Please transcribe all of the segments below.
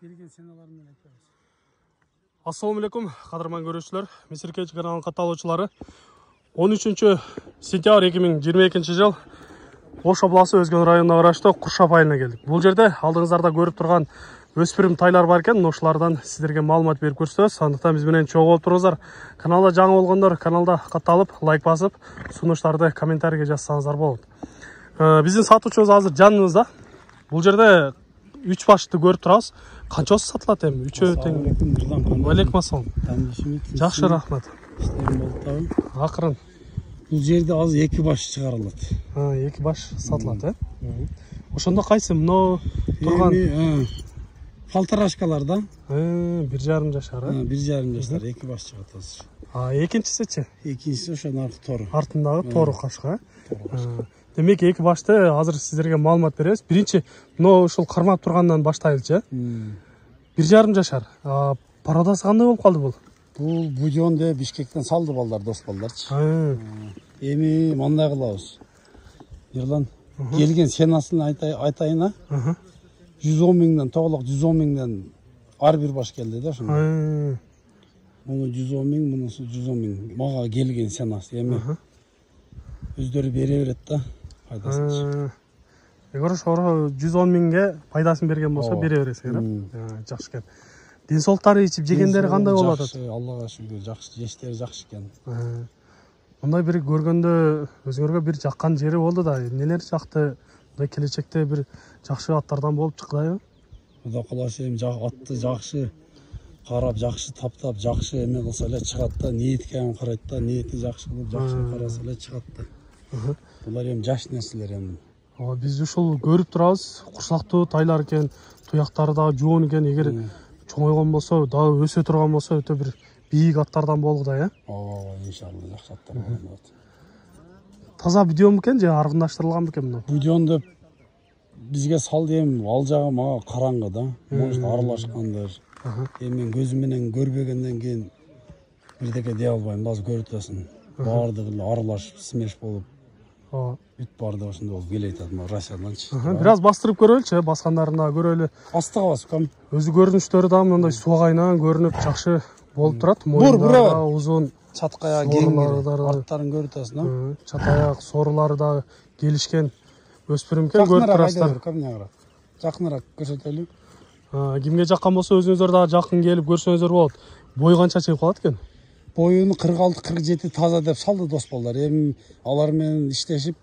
келген сеналармен айтабыз. Assalomu alaykum, qadrman görüşçüler. Misirkech kanalının kataloqchilari. 13 sentyabr 2022 yıl Ош обласы Өзген районына қарашты Құршап айылына келдік. Бұл жерде алдыңыздарда көріп тұрған өспірім тайлар бар екен, ошылардан сіздерге маалымат беріп көрсетеміз. Сондықтан бізбенен чоң болып тұрыңыздар. Каналда жаңа болғандар каналда қатталып, лайк басып, ұсыныстарды комментарийге жазсаңыздар болады. Біздің сатушымыз азыр жанымызда. Бұл жерде 3 башты көріп тұрасыз. Қаншасы сатылады эми? 3 тең. Алейкум ассалам. Жақсы, рахмет. Ақырын. Бұл жерде аз 2 баш шығарылады. 2 баш сатылады, Ошондо кайсы мына турган полторашкаларда 1,5 жашар, 1,5 жаштар 2 баш чыгат азыр. Экинчиси-чи? Экинчиси ошо наркы тору. Артындагы тору кашка. Демек 2 башты азыр сиздерге маалымат беребиз. Биринчи мына ушул кармап тургандан баштайлычы. 1,5 жашар. Пародасы кандай болуп калды бул? Бұл будионде Бишкектен салды балдар, дос балдарчы. Эми мындай кылабыз. Ерлан келген сенасын айтайына. 110 миңден, тоголок 110 миңден ар бир баш келди да ошондо. Муну 110 миң, мунусу 110 миң. Мага келген сенасы. Эми өздөрү бере берет да пайдасын. Эгер ошо 110 миңге пайдасын берген болсо бере бересиңер. Жакшы экен. Денсаулыктары ичип жегендери кандай болуп атат? Жакшы, Аллага шүгүр, жакшы, жештери жакшы экен. Мындай бир көргөндө өзүңөргө бир жаккан жери болду да, нелер жакты? Мындай келечекте бир жакшы аттардан болуп чыкпайбы? Кудай кааласа эми атты жакшы карап, жакшы таптап, жакшы эме кылса эле чыгат да, ниетке карайт да, ниети жакшы кылып, жакшы караса эле чыгат да. Булар эми жаш нерселер эми. Биз ушул көрүп турабыз, курсактуу тайлар экен, туяктары да жоон экен, эгер чоңойгон болсо, дагы өсө турган болсо, өтө бир бийик аттардан болгудай, иншалла жакшы аттар болот. Таза будион бекен же аргындаштырылган бекен мына? Будион деп бизге салды эми, ал жагы мага караңгы да. Может аралашкандыр. Эми көзүм менен көрбөгөндөн кийин бирдеке дей албайм, базы көрүп атасың. Баардыгы аралашып, смеш болуп. Бүт барды ошондой болуп келет атат, Россиянданчы. Бир аз бастырып көрөлүчү, баскандарына көрөлү. Астыга басып кам. Өзү көрүнүштөрү да мындай суагайынан көрүнүп жакшы болуп турат. Мойындары узун, чаткаяк кеңир, арттарын көрүп атасың, чатаяк, сорулары да келишкен өспүрүм экен, көрүп турасыздар. Жакыныраак көрсөтөлү. Кимге жаккан болсо өзүңүздөр дагы жакын келип көрсөңүздөр болот. Бой канча чейин калат экен? Боюну 46-47 таза деп салды дос балдар. Эми алар менен иштешип,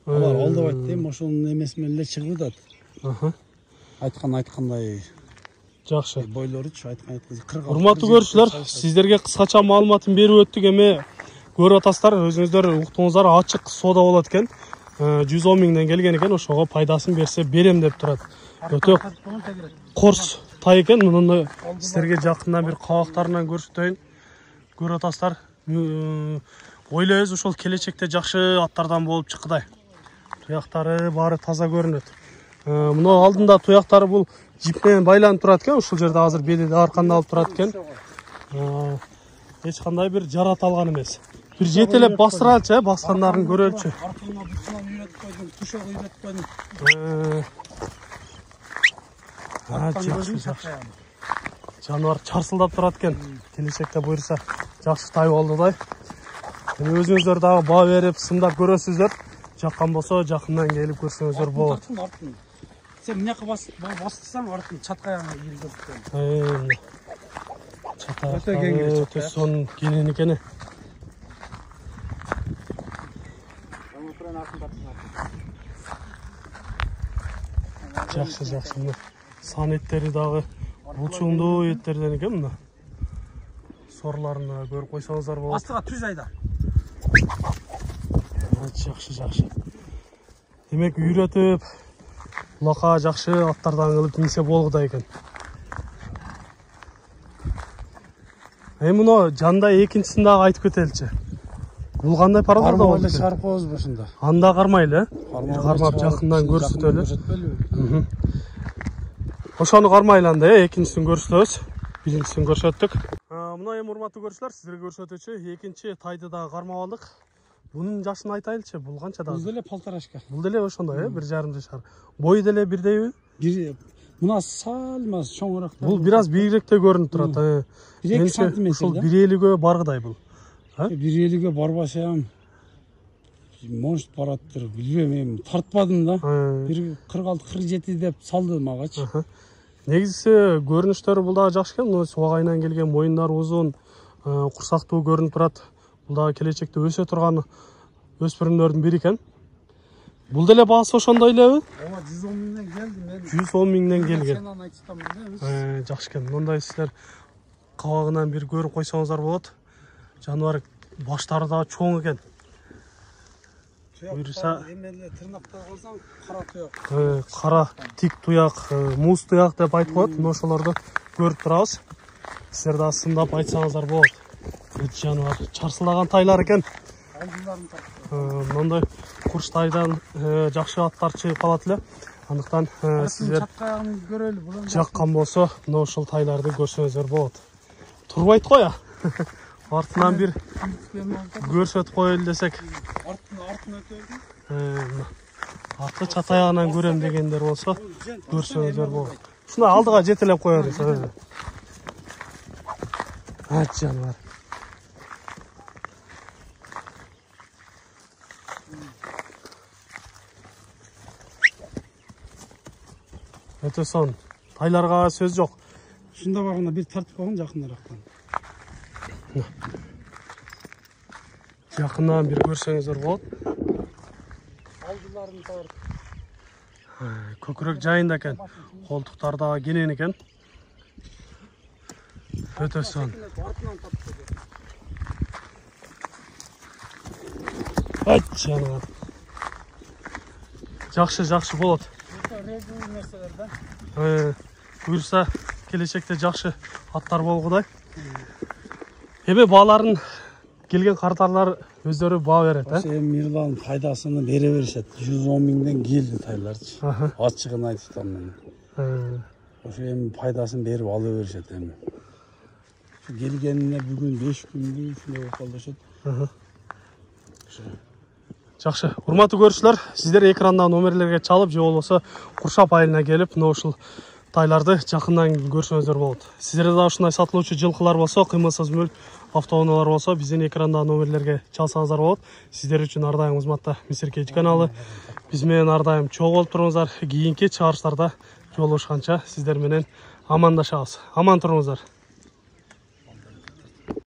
алар алдабайт дейм, ошонун эмеси менен эле чыгып атат. Айткандай жакшы. Бойлоручу айткан 46. Урматтуу көрүүчүлөр, сиздерге кыскача маалыматын берип өттүк. Эми көрүп атасыздар, өзүңүздөр уктуңуздар, ачык соода болот экен. 110 миңден келген экен, ошого пайдасын берсе берем деп турат. Өтө корс тай экен, муну сиздерге жакындан бир кабактарынан көрсөтөйүн. Көрүп атасыздар. Ойлойбуз ошол келечекте жакшы аттардан болуп чыккыдай. Туяктары баары таза көрүнөт. Мына алдында туяктары бул жип менен байланып турат экен, ушул жерде азыр бели аркандалып турат экен. Эч кандай бир жарат алган эмес. Бир жетелеп бастыралычы, баскандарын көрөлүчү. Артына бутунан үйрөтүп койдум, тушок үйрөтүп койдум. Жакшы. Жануар чарсылдап турат экен. Келечекте буйрса жакшы тай болду да. Эми өзүңүздөр дагы баа берип, сындап көрөсүздөр. Жаккан болсо жакындан келип көрсөңүздөр болот. Сен мынакы бастырсаң, артын чаткаягына ийилип Чатаяк өтө сонун кенен экен. Жакшы. Сан эттери дагы булчуңдуу эттерден экен мына. Сорларын көрүп койсоңуздар болот. Астыга түз айда. Жакшы. Демек үйрөтүп, лака жакшы аттардан кылып минсе болгудай экен. Муну жанда экинчисин дагы айтып кетеличи. Бул кандай парада болду? Чыгарып коебузбу ушунда? Анда кармайлы, кармап жакындан көрсөтөлү. Ошону кармайлы анда, экинчисин көрсөтөбүз. Биринчисин көрсөттүк. Мына эми урматтуу көрүүчүлөр, сиздерге көрсөтүүчү экинчи тайды дагы кармап алдык. Bunun yaşını aytайлычы, бул канча да? Бул деле полторашка. Бул деле ошондой, 1,5 жашар. Бою деле бирдейби? Мына салмасы чоңыраак. Бул бир аз бийикирээк көрүнүп турат. 1-2 сантиметр. Ушул 1.50ге баргыдай бул. 1.50ге барбасам, может бараттыр, билбейм, эми тартпадым да. 1.46-1.47 деп салды магачы. Негизи көрүнүштөрү бул дагы жакшы экен. Суак айынан келген, моюндары узун, курсактуу көрүнүп турат. Бул дагы келечекте өсө турган өспүрүмдөрдүн бири экен. Бул деле баасы ошондой элеби? Ооба, 110 миңден келди мен. 110 миңден келген. Сен аны айтып да. Жакшы экен. Мындай силер кабагынан бир көрүп койсоңуздар болот. Жаныбар баштары да чоң экен. Буюрса эмеле тырнактар калсаң, кара туяк. Кара тик туяк, муз туяк деп айтып коет. Мына ошолорду көрүп турабыз. Силер да сындап айтсаңыздар болот. Бул жаныбар чарсылаган тайлар экен. Алдыларын тартты. Мындай курстайдан жакшы аттар чыгып калат эле. Андыктан сиздер чапкаягын көрөлү. Бул жаккан болсо, мына ушул тайларды көрсөңүздөр болот. Турбайт го я. Артынан бир көрсөтүп коелу десек. Артын өтөбү. Арты чатаягынан көрөм дегендер болсо, көрсөңүздөр болот. Ушуна алдыга жетелеп коебуз. Жаныбар. Өтө сон. Тайларга сөз жок. Ушунда барганда бир тартып койгон жакындарактан. Жакындан бир көрсөңүздөр болот. Алдыларын тарт. Көкүрөк жайында экен. Колтуктар дагы келен экен. Өтө сон. Жаныбар. Жакшы болот. Буюрса келечекте жакшы аттар болгудай. Эми бааларын келген картарлар өздөрү баа берет, Эми Мирлан пайдасını бере беришет. 110 миңден келди тайларчы. Ачыгын айтып атам мен. Ошо эми пайдасын берип ала беришет эми. Келгенине бүгүн 5 күндү ушундай болуп калышат. Жакшы, урматтуу көрүүчүлөр, сиздер экранда номерлерге чалып, же болбосо Куршап айылына келип, мына ушул тайларды жакындан көрсөңүздөр болот. Сиздерде да ушундай сатылуучу жылкылар болсо, кыймылсыз мүлк автоунаалар болсо, биздин экранда номерлерге чалсаңыздар болот. Сиздер үчүн ар дайым кызматта Мистер Кейдж каналы. Биз менен ар дайым чогуу болуп туруңуздар. Кийинки чыгарыштарда жолугушканча сиздер менен амандашабыз. Аман туруңуздар.